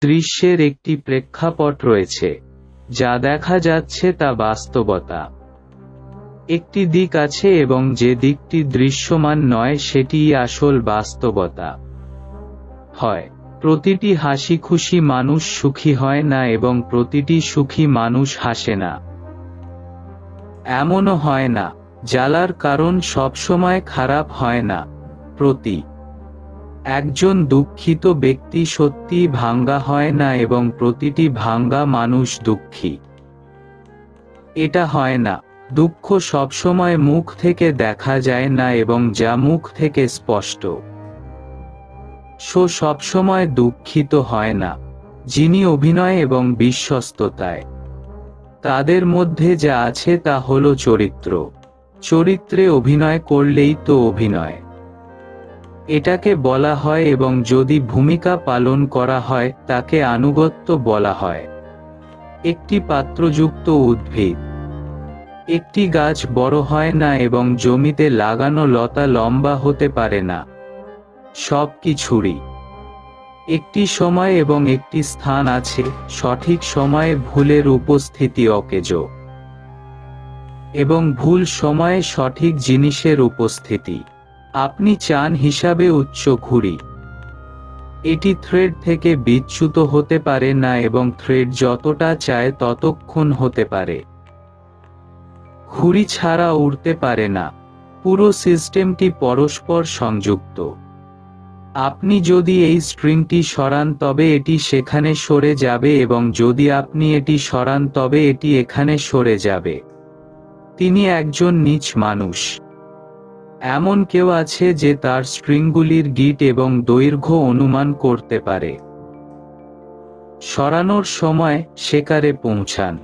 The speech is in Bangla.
দৃশ্যের একটি প্রেক্ষাপট রয়েছে, যা দেখা যাচ্ছে তা বাস্তবতা। একটি দিক আছে এবং যে দিকটি দৃশ্যমান নয় সেটিই আসল বাস্তবতা। হয় প্রতিটি হাসিখুশি মানুষ সুখী হয় না এবং প্রতিটি সুখী মানুষ হাসে না। এমনও হয় না, জ্বালার কারণ সবসময় খারাপ হয় না। একজন দুঃখিত ব্যক্তি সত্যিই ভাঙ্গা হয় না এবং প্রতিটি ভাঙ্গা মানুষ দুঃখী। এটা হয় না। দুঃখ সবসময় মুখ থেকে দেখা যায় না এবং যা মুখ থেকে স্পষ্ট। সবসময় দুঃখিত হয় না। যিনি অভিনয় এবং বিশ্বস্ততায়, তাদের মধ্যে যা আছে তা হলো চরিত্র। চরিত্রে অভিনয় করলেই তো অভিনয়। এটাকে বলা হয় এবং যদি ভূমিকা পালন করা হয় তাকে আনুগত্য বলা হয়। একটি পাত্রযুক্ত উদ্ভিদ। একটি গাছ বড় হয় না এবং জমিতে লাগানো লতা লম্বা হতে পারে না। সবকিছুরই একটি সময় এবং একটি স্থান আছে। সঠিক সময়ে ভুলের উপস্থিতি অকেজ, এবং ভুল সময়ে সঠিক জিনিসের উপস্থিতি। আপনি চান হিসাবে উচ্চ ঘুড়ি। এটি থ্রেড থেকে বিচ্যুত হতে পারে না এবং থ্রেড যতটা চায় ততক্ষণ হতে পারে। ঘুড়ি ছাড়া উড়তে পারে না। পুরো সিস্টেমটি পরস্পর সংযুক্ত। আপনি যদি এই স্ট্রিংটি সরান তবে এটি সেখানে সরে যাবে এবং যদি আপনি এটি সরান তবে এটি এখানে সরে যাবে। তিনি একজন নীচ মানুষ। এমন কেউ আছে যে তার স্ট্রিংগুলির গিট এবং দৈর্ঘ্য অনুমান করতে পারে। সরানোর সময় শিকারে পৌঁছান।